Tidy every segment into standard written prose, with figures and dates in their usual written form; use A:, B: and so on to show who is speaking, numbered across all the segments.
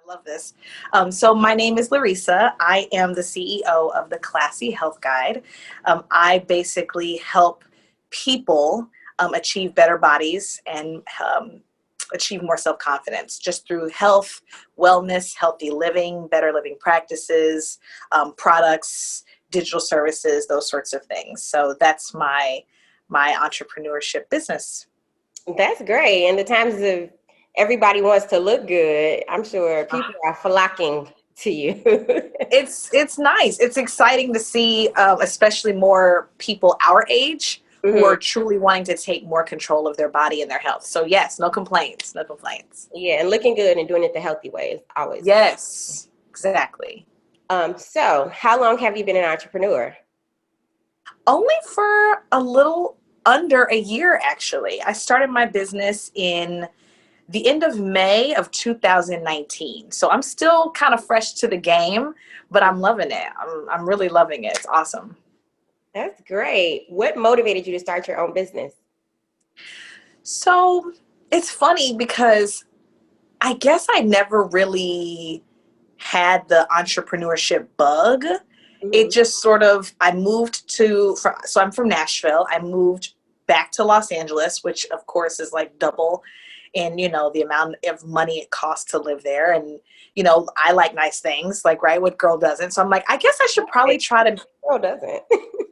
A: love this. So my name is Loresa. I am the CEO of the Classy Health Guide. I basically help people achieve better bodies and achieve more self-confidence just through health, wellness, healthy living, better living practices, products, digital services, those sorts of things. So that's my entrepreneurship business.
B: That's great. In the times of everybody wants to look good, I'm sure people are flocking to you.
A: It's nice. It's exciting to see, especially more people our age who are truly wanting to take more control of their body and their health. So yes, no complaints, no complaints.
B: Yeah, and looking good and doing it the healthy way is always
A: yes, exactly.
B: So how long have you been an entrepreneur?
A: Only for a little under a year, actually. I started my business in the end of May of 2019. So I'm still kind of fresh to the game, but I'm loving it. I'm really loving it. It's awesome.
B: That's great. What motivated you to start your own business?
A: So it's funny because I guess I never really had the entrepreneurship bug. It just sort of, so I'm from Nashville. I moved back to Los Angeles, which of course is like double in, the amount of money it costs to live there. And, I like nice things, like, right, what girl doesn't? So I'm like, I guess I should probably try to,
B: girl doesn't,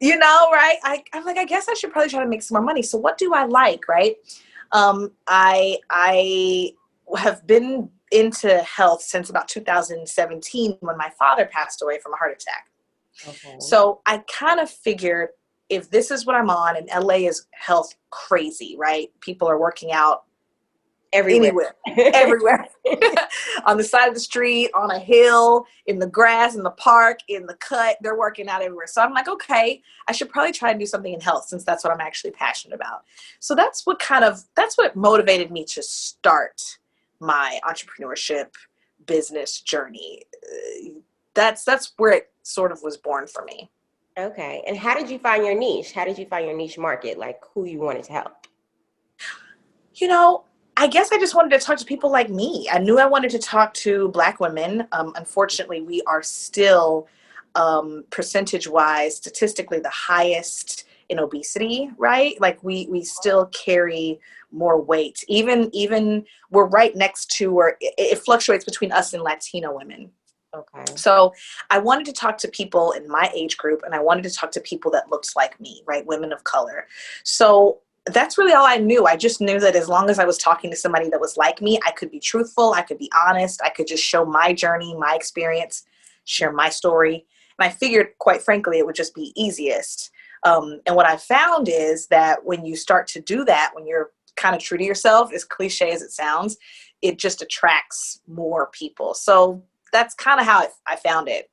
A: right? I'm like, I guess I should probably try to make some more money. So what do I like, right? I have been into health since about 2017 when my father passed away from a heart attack.
B: Okay.
A: So I kind of figured if this is what I'm on, and LA is health crazy, right? People are working out anywhere, everywhere, on the side of the street, on a hill, in the grass, in the park, in the cut, they're working out everywhere. So I'm like, okay, I should probably try to do something in health since that's what I'm actually passionate about. So that's what motivated me to start my entrepreneurship business journey. That's where it sort of was born for me.
B: Okay. And how did you find your niche? How did you find your niche market? Like who you wanted to help?
A: I guess I just wanted to talk to people like me. I knew I wanted to talk to Black women. Unfortunately, we are still, percentage-wise, statistically, the highest in obesity, right? Like we still carry more weight. Even we're right next to, or it fluctuates between us and Latino women.
B: Okay.
A: So I wanted to talk to people in my age group, and I wanted to talk to people that looked like me, right? Women of color. So that's really all I knew. I just knew that as long as I was talking to somebody that was like me, I could be truthful, I could be honest, I could just show my journey, my experience, share my story. And I figured, quite frankly, it would just be easiest. And what I found is that when you start to do that, when you're kind of true to yourself, as cliche as it sounds, it just attracts more people. So that's kind of how I found it.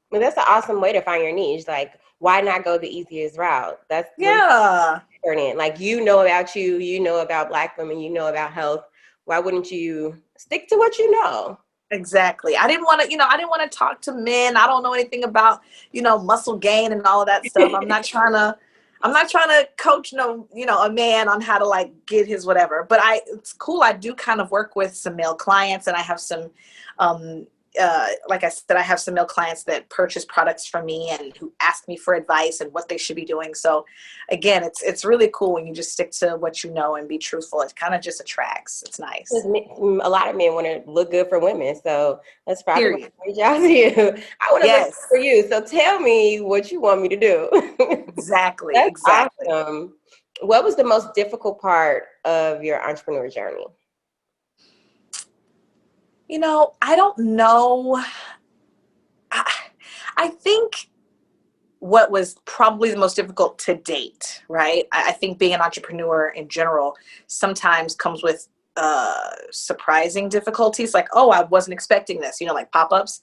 B: Well, that's an awesome way to find your niche. Like, why not go the easiest route? That's important. Like, about you, about Black women, about health. Why wouldn't you stick to what you know?
A: Exactly. I didn't want to talk to men. I don't know anything about, muscle gain and all of that stuff. I'm not trying to coach a man on how to like get his whatever, but it's cool. I do kind of work with some male clients, and I have some, like I said, I have some male clients that purchase products from me and who ask me for advice and what they should be doing. So again, it's really cool when you just stick to what you know and be truthful. It kind of just attracts. It's nice.
B: A lot of men want to look good for women. So that's probably why I reach out to you. I want to look good for you. So tell me what you want me to do.
A: Exactly.
B: That's
A: exactly.
B: Awesome. What was the most difficult part of your entrepreneur journey?
A: I don't know. I think what was probably the most difficult to date, right? I think being an entrepreneur in general sometimes comes with surprising difficulties, like, oh, I wasn't expecting this, like pop-ups.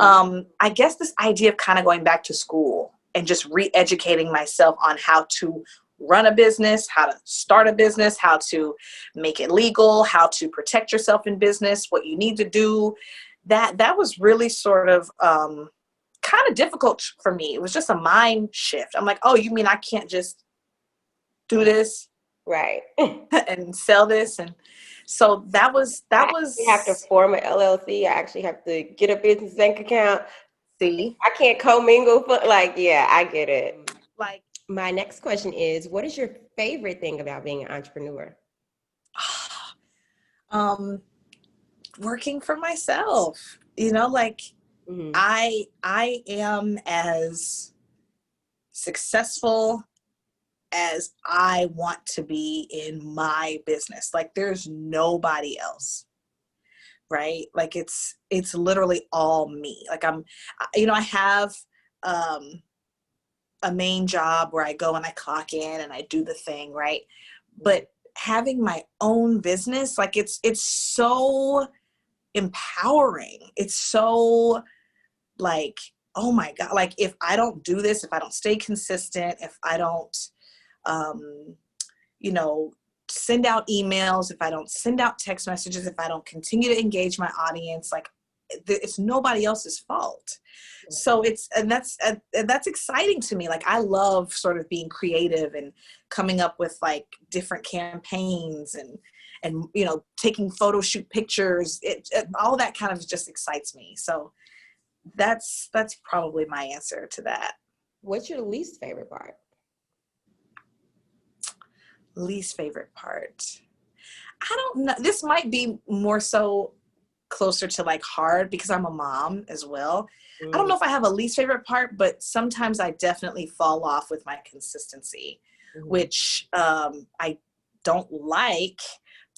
A: I guess this idea of kind of going back to school and just re-educating myself on how to run a business, how to start a business, how to make it legal, how to protect yourself in business, what you need to do. That was really sort of kind of difficult for me. It was just a mind shift. I'm like, oh, you mean I can't just do this?
B: Right.
A: And sell this? And So that was
B: You have to form an LLC. I actually have to get a business bank account.
A: see,
B: I can't commingle, but like, yeah, I get it.
A: like,
B: My next question is, what is your favorite thing about being an entrepreneur?
A: um, working for myself, you know, like
B: Mm-hmm.
A: I am as successful as I want to be in my business. Like there's nobody else, right? Like it's literally all me. Like I have um a main job where I go and I clock in and I do the thing, right? But having my own business, like it's so empowering. It's so like, oh my God, like if I don't do this, if I don't stay consistent, if I don't um, you know, send out emails, if I don't send out text messages, if I don't continue to engage my audience, like it's nobody else's fault. So that's exciting to me. Like I love sort of being creative and coming up with like different campaigns and taking photo shoot pictures. All that kind of just excites me. So that's probably my answer to that.
B: What's your least favorite part?
A: Least favorite part. I don't know. This might be more so closer to like hard because I'm a mom as well. I don't know if I have a least favorite part, but sometimes I definitely fall off with my consistency, which I don't like,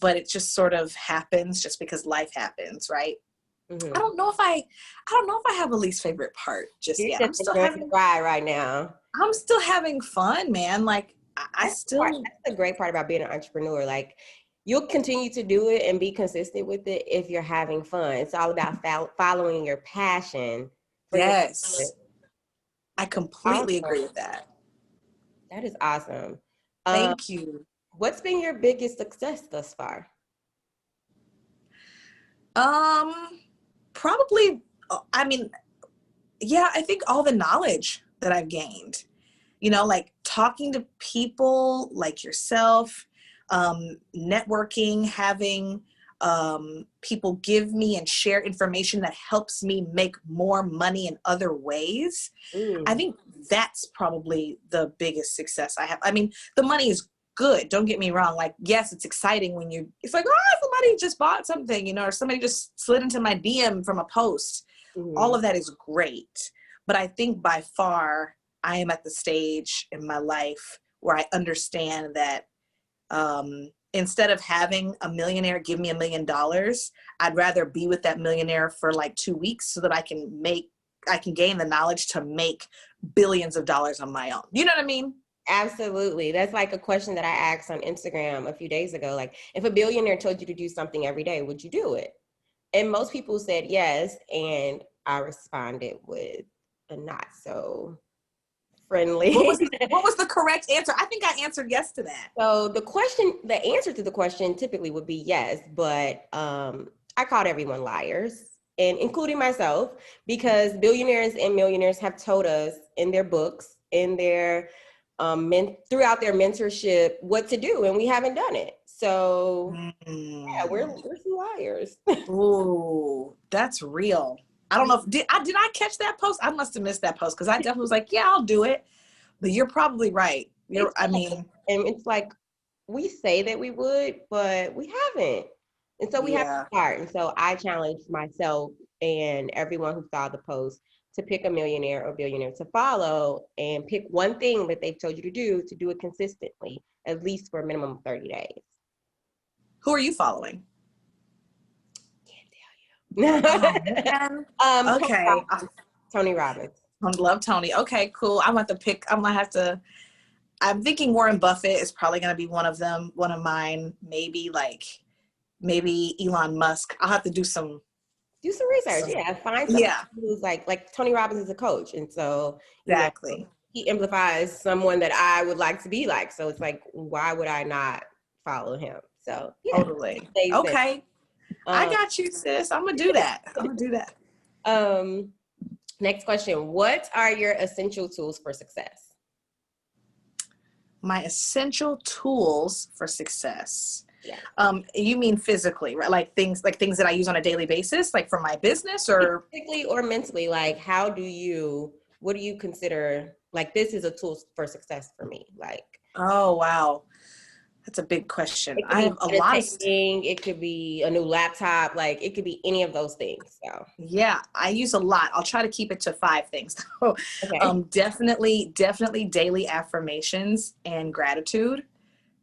A: but it just sort of happens just because life happens, right? I don't know if I have a least favorite part just yet.
B: I'm still having the ride right now.
A: I'm still having fun, man. Like that's
B: the great part about being an entrepreneur. Like you'll continue to do it and be consistent with it if you're having fun. It's all about following your passion.
A: Yes. I completely agree with that.
B: That is awesome.
A: Thank you.
B: What's been your biggest success thus far?
A: Probably, I mean, yeah, I think all the knowledge that I've gained, like talking to people like yourself, networking, having people give me and share information that helps me make more money in other ways. I think that's probably the biggest success I have. I mean, the money is good. Don't get me wrong. Like, yes, it's exciting when it's like, oh, somebody just bought something, or somebody just slid into my DM from a post. All of that is great. But I think by far, I am at the stage in my life where I understand that instead of having a millionaire give me $1 million, I'd rather be with that millionaire for like 2 weeks so that I can gain the knowledge to make billions of dollars on my own. You know what I mean?
B: Absolutely. That's like a question that I asked on Instagram a few days ago. Like, if a billionaire told you to do something every day, would you do it? And most people said yes. And I responded with a not so friendly.
A: What was the correct answer? I think I answered yes to that.
B: So the answer to the question typically would be yes, but I called everyone liars, and including myself, because billionaires and millionaires have told us in their books, in their throughout their mentorship, what to do, and we haven't done it. So yeah, we're some liars.
A: Ooh, that's real. I don't know if did I catch that post? I must have missed that post because I definitely was like, yeah, I'll do it. But you're probably right.
B: And it's like we say that we would, but we haven't. And so we have to start. And so I challenged myself and everyone who saw the post to pick a millionaire or billionaire to follow and pick one thing that they've told you to do it consistently, at least for a minimum of 30 days.
A: Who are you following?
B: Can't tell you.
A: Okay.
B: Tony Robbins.
A: I love Tony. Okay, cool. I'm thinking Warren Buffett is probably going to be one of them, one of mine. Maybe Elon Musk. I'll have to do some
B: research. Find someone who's like Tony Robbins is a coach. And so
A: exactly.
B: He amplifies someone that I would like to be like. So it's like, why would I not follow him? So
A: totally. Okay. I got you, sis. I'm gonna do that.
B: Next question. What are your essential tools for success?
A: My essential tools for success.
B: Yeah.
A: You mean physically, right? Like things that I use on a daily basis, like for my business, or
B: physically or mentally, like what do you consider like this is a tool for success for me? Like,
A: oh wow, that's a big question.
B: it could
A: I
B: be
A: have a lot of
B: meditating, it could be a new laptop, like it could be any of those things. So
A: yeah, I use a lot. I'll try to keep it to 5 things.
B: okay.
A: Definitely daily affirmations and gratitude.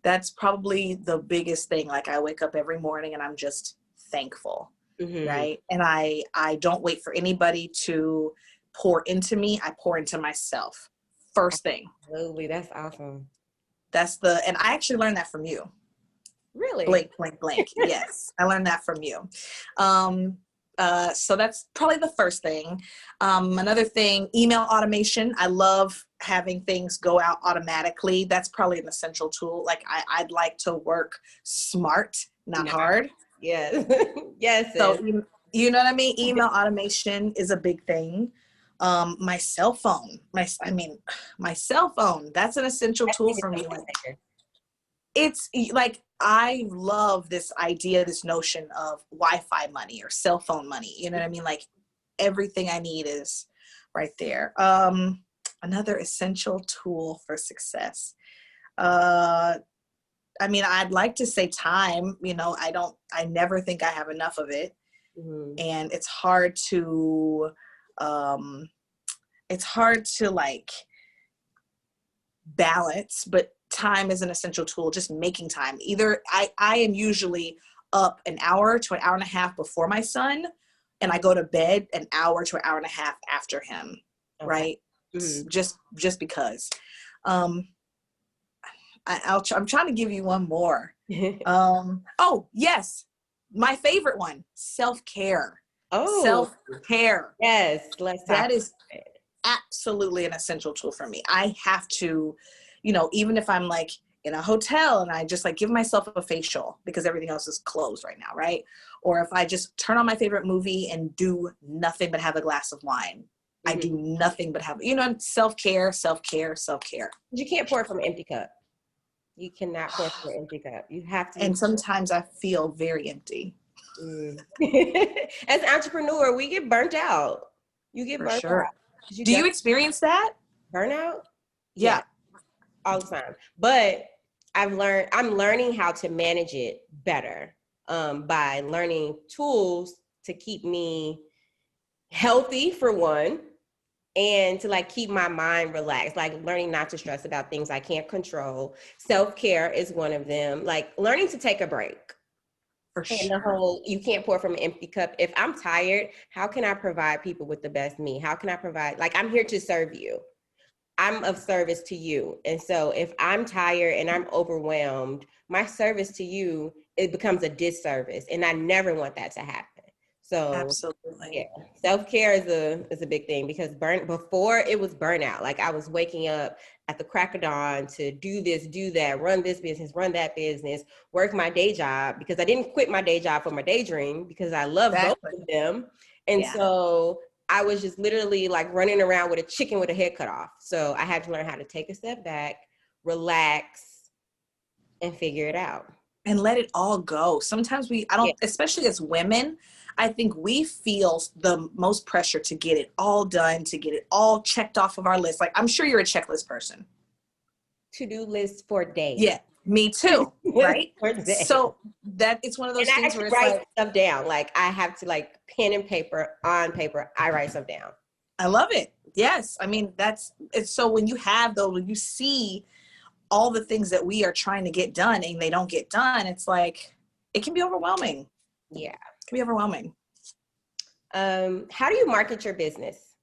A: That's probably the biggest thing. Like I wake up every morning and I'm just thankful,
B: Mm-hmm.
A: right? And I don't wait for anybody to pour into me. I pour into myself first thing.
B: Absolutely. That's awesome.
A: And I actually learned that from you.
B: Really?
A: Blank, blank, blank. Yes, I learned that from you. So that's probably the first thing. Another thing, email automation. I love having things go out automatically. That's probably an essential tool. Like I'd like to work smart, not hard.
B: Yes. Yes.
A: So you know what I mean? Email automation is a big thing. My cell phone, my cell phone, that's an essential tool for me. It's like, I love this idea, this notion of Wi-Fi money or cell phone money. You know what I mean? Like everything I need is right there. Another essential tool for success. I'd like to say time. I never think I have enough of it.
B: Mm-hmm.
A: And it's hard to like balance, but time is an essential tool. Just making time. Either I am usually up an hour to an hour and a half before my son, and I go to bed an hour to an hour and a half after him. Okay. Right. Mm-hmm. Just because. I'm trying to give you one more. Oh yes, my favorite one: self-care.
B: Oh,
A: self-care.
B: Yes,
A: that is absolutely an essential tool for me. I have to, even if I'm like in a hotel and I just like give myself a facial because everything else is closed right now, right? Or if I just turn on my favorite movie and do nothing but have a glass of wine. Mm-hmm. I do nothing but have, self-care.
B: You can't pour from an empty cup. You cannot pour from an empty cup. You have to.
A: And sometimes I feel very empty.
B: Mm. As an entrepreneur, we get burnt out. You get burnt out.
A: Do you experience that?
B: Burnout?
A: Yeah.
B: All the time. But I'm learning how to manage it better by learning tools to keep me healthy, for one, and to like keep my mind relaxed, like learning not to stress about things I can't control. Self-care is one of them. Like learning to take a break. For sure. And the whole, you can't pour from an empty cup. If I'm tired, how can I provide people with the best me? How can I provide, like, I'm here to serve you. I'm of service to you. And so if I'm tired and I'm overwhelmed, my service to you, it becomes a disservice. And I never want that to happen. So
A: absolutely.
B: Yeah. Self-care is a big thing, because before it was burnout. Like I was waking up at the crack of dawn to do this, do that, run this business, run that business, work my day job, because I didn't quit my day job for my daydream, because I love both of them. And so I was just literally like running around with a chicken with a head cut off. So I had to learn how to take a step back, relax, and figure it out.
A: And let it all go. Sometimes especially as women, I think we feel the most pressure to get it all done, to get it all checked off of our list. Like, I'm sure you're a checklist person.
B: To-do list for days.
A: Yeah, me too. Right? So that it's one of those things where it's
B: write stuff down. Like I have to like pen and paper, on paper, I write stuff down.
A: I love it. Yes. It's so when you have those, when you see all the things that we are trying to get done and they don't get done, it's like, it can be overwhelming.
B: Yeah.
A: It can be overwhelming.
B: How do you market your business?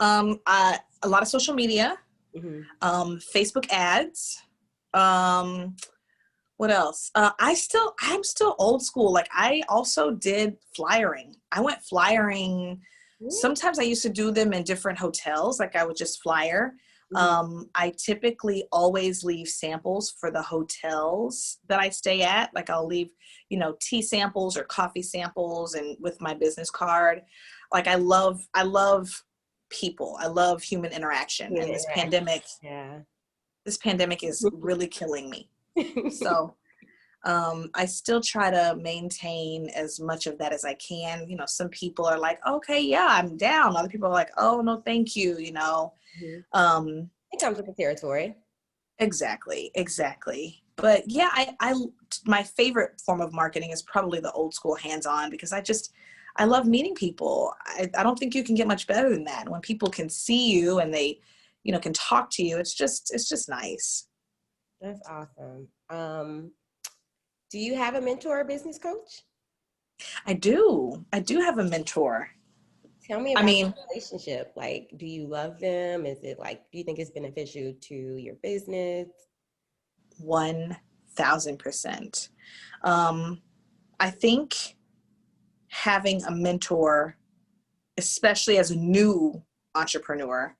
A: A lot of social media, Facebook ads. What else? I'm still old school. Like I also did flyering. I went flyering. Sometimes I used to do them in different hotels. Like I would just flyer. I typically always leave samples for the hotels that I stay at. Like I'll leave, tea samples or coffee samples, and with my business card. Like I love people. I love human interaction. And this pandemic is really killing me. So I still try to maintain as much of that as I can. You know, some people are like, okay, yeah, I'm down. Other people are like, oh, no, thank you, you know.
B: It comes with the territory.
A: Exactly. But yeah, my favorite form of marketing is probably the old school hands-on, because I love meeting people. I don't think you can get much better than that. When people can see you and they, you know, can talk to you, it's just nice.
B: That's awesome. Do you have a mentor or business coach?
A: I do have a mentor.
B: Tell me
A: I
B: about
A: mean,
B: the relationship. Like, do you love them? Is it like, do you think it's beneficial to your business?
A: 1000%. I think having a mentor, especially as a new entrepreneur,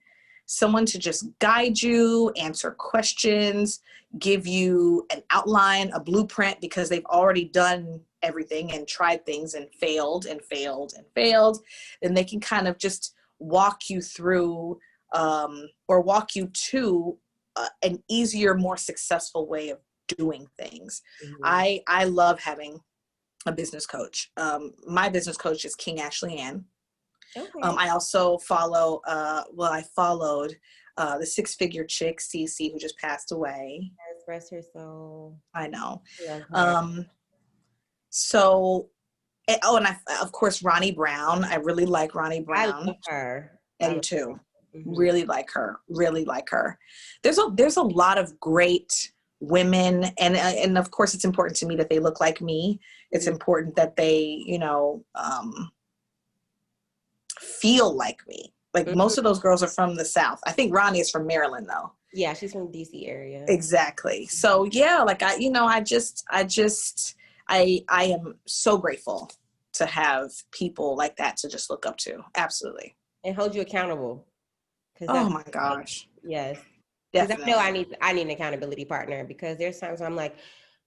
A: someone to just guide you, answer questions, give you an outline, a blueprint, because they've already done everything and tried things and failed and failed and failed, then they can kind of just walk you through or walk you to an easier, more successful way of doing things.
B: Mm-hmm.
A: I love having a business coach. My business coach is King Ashley Ann.
B: Okay.
A: I also follow, I followed the six-figure chick, Cece, who just passed away.
B: Yes, rest her soul.
A: I know.
B: I love her.
A: So, and of course, Ronnie Brown. I really like Ronnie
B: I
A: Brown.
B: love her.
A: I do too. Really like her. Really like her. There's a lot of great women, and of course, it's important to me that they look like me. It's important that they, you know, feel like me. Like most of those girls are from the South. I think Ronnie is from Maryland though.
B: Yeah, she's from DC area.
A: Exactly. So yeah, like I am so grateful to have people like that to just look up to. Absolutely.
B: And hold you accountable.
A: Oh my gosh.
B: Yes. Because I know
A: Definitely.
B: I need an accountability partner, because there's times I'm like,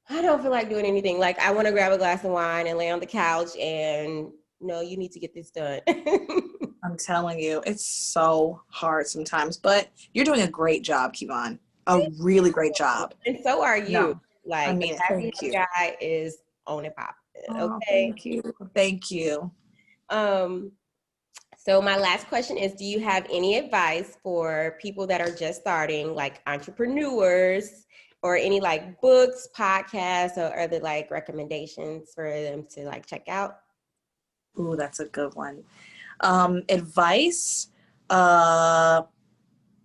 B: I don't feel like doing anything. Like, I want to grab a glass of wine and lay on the couch and, no, you need to get this done.
A: I'm telling you, it's so hard sometimes, but you're doing a great job, Kevon. A really great job.
B: And so are you.
A: No, I
B: Like, the
A: mean it.
B: Happy
A: Thank you.
B: Guy is on and popping.
A: Oh,
B: Okay.
A: thank you. Thank you.
B: So my last question is, do you have any advice for people that are just starting, like entrepreneurs, or any like books, podcasts, or other like recommendations for them to like check out?
A: Ooh, that's a good one. Advice, uh,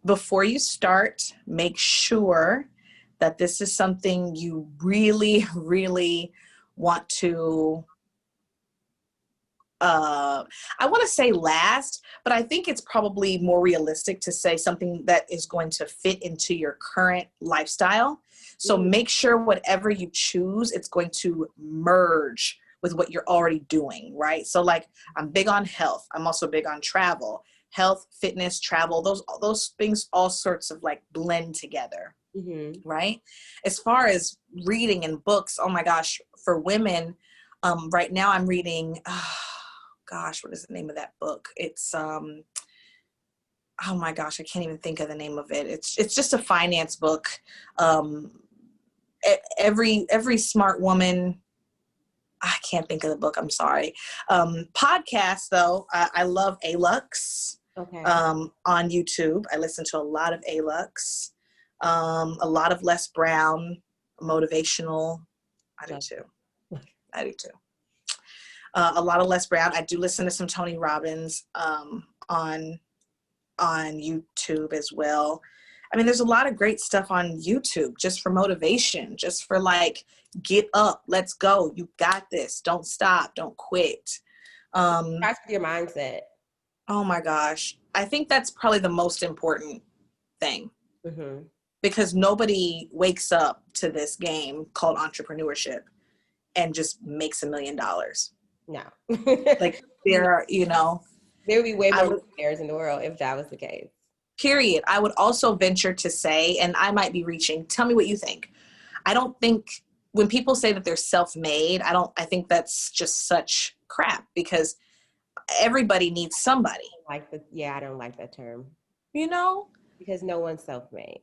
A: before you start, make sure that this is something you really, really want to, I want to say last, but I think it's probably more realistic to say something that is going to fit into your current lifestyle. So make sure whatever you choose, it's going to merge with what you're already doing, right? So like, I'm big on health. I'm also big on travel. Health, fitness, travel, those things all sorts of like blend together, right? As far as reading and books, oh my gosh, for women, right now I'm reading, gosh, what is the name of that book? It's oh my gosh, I can't even think of the name of it. It's just a finance book. Every smart woman, I can't think of the book, I'm sorry. Podcast though, I love Alux.
B: Okay.
A: On YouTube. I listen to a lot of Alux, a lot of Les Brown, motivational. I do too. A lot of Les Brown. I do listen to some Tony Robbins on YouTube as well. I mean, there's a lot of great stuff on YouTube just for motivation, just for like, get up, let's go. You got this. Don't stop. Don't quit.
B: Starts with your mindset.
A: Oh my gosh. I think that's probably the most important thing, because nobody wakes up to this game called entrepreneurship and just makes $1 million.
B: No.
A: Like there are, you know,
B: there would be way more millionaires in the world if that was the case.
A: Period. I would also venture to say, and I might be reaching, tell me what you think. I don't think when people say that they're self-made, I think that's just such crap, because everybody needs somebody.
B: I don't like that term.
A: You know?
B: Because no one's self-made.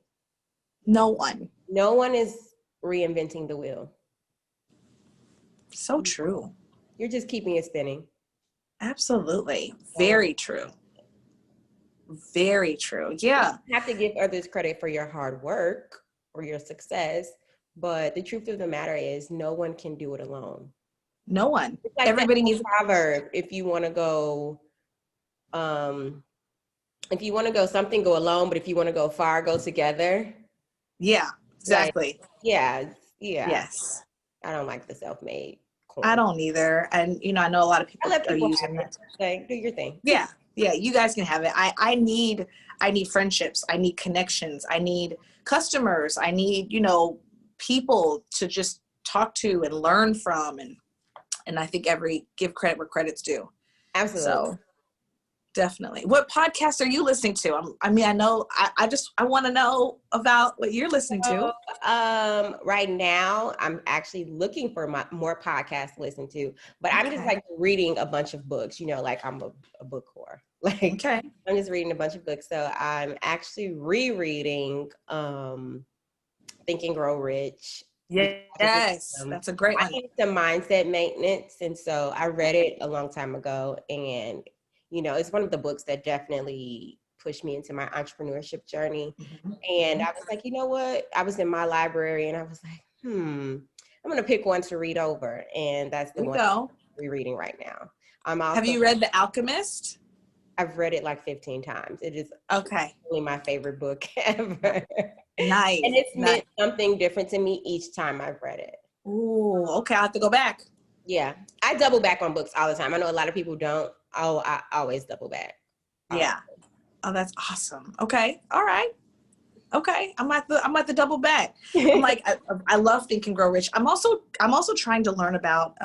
A: No one.
B: No one is reinventing the wheel.
A: So true.
B: You're just keeping it spinning.
A: Absolutely. Very true. Very true. Yeah.
B: You have to give others credit for your hard work or your success, but the truth of the matter is no one can do it alone.
A: No one.
B: It's like
A: everybody needs a
B: proverb. If you want to go, something, go alone, but if you want to go far, go together.
A: Yeah, exactly.
B: Like, yeah.
A: Yes.
B: I don't like the self-made corn.
A: I don't either. And, I know a lot of people are using that.
B: Like, do your thing.
A: Yeah. Yeah. You guys can have it. I need friendships. I need connections. I need customers. I need, people to just talk to and learn from. And I think give credit where credit's due.
B: Absolutely.
A: So definitely. What podcast are you listening to? I know, I want to know about what you're listening to.
B: Right now, I'm actually looking for more podcasts to listen to, but I'm just like reading a bunch of books, like I'm a book whore. Like, okay. I'm just reading a bunch of books. So I'm actually rereading Think and Grow Rich.
A: Yes, that's a great one.
B: I need some mindset maintenance. And so I read it a long time ago, and it's one of the books that definitely pushed me into my entrepreneurship journey. Mm-hmm. And I was like, you know what? I was in my library and I was like, I'm going to pick one to read over. And that's the one I'm rereading right now. Have you read The Alchemist? I've read it like 15 times. It is really my favorite book ever. Nice. And it's meant something different to me each time I've read it. Ooh, okay. I'll have to go back. Yeah. I double back on books all the time. I know a lot of people don't. Oh, I always double back. Yeah. Oh, that's awesome. Okay. All right. Okay. I'm at the double back. I'm like, I love Think and Grow Rich. I'm also trying to learn about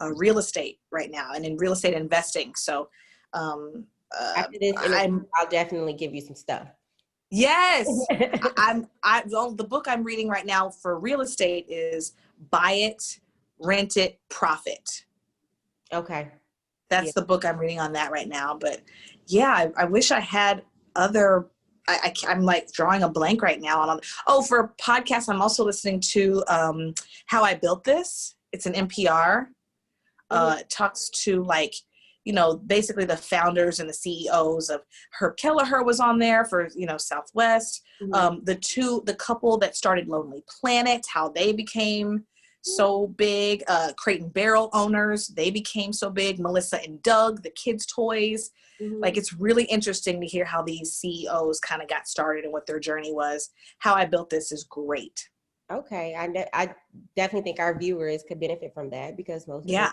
B: real estate right now and in real estate investing. So after this, I'll definitely give you some stuff. Yes. The book I'm reading right now for real estate is Buy It, Rent It, Profit. Okay. That's the book I'm reading on that right now. But yeah, I wish I had other, I'm like drawing a blank right now. For podcasts, I'm also listening to How I Built This. It's an NPR. It talks to basically the founders and the CEOs of Herb Kelleher was on there for, Southwest. Mm-hmm. The couple that started Lonely Planet, how they became so big. Crate and Barrel owners, they became so big. Melissa and Doug, the kids' toys. Mm-hmm. Like, it's really interesting to hear how these CEOs kind of got started and what their journey was. How I Built This is great. Okay. I definitely think our viewers could benefit from that, because most of them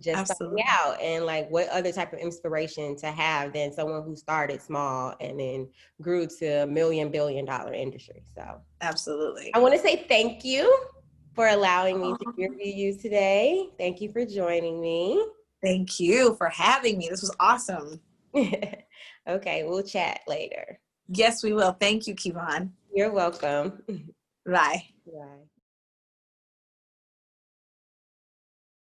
B: just starting out, and like, what other type of inspiration to have than someone who started small and then grew to $1 billion industry. So absolutely. I want to say thank you for allowing me to interview you today. Thank you for joining me. Thank you for having me. This was awesome. Okay, we'll chat later. Yes, we will. Thank you, Kevon. You're welcome. Bye. Bye.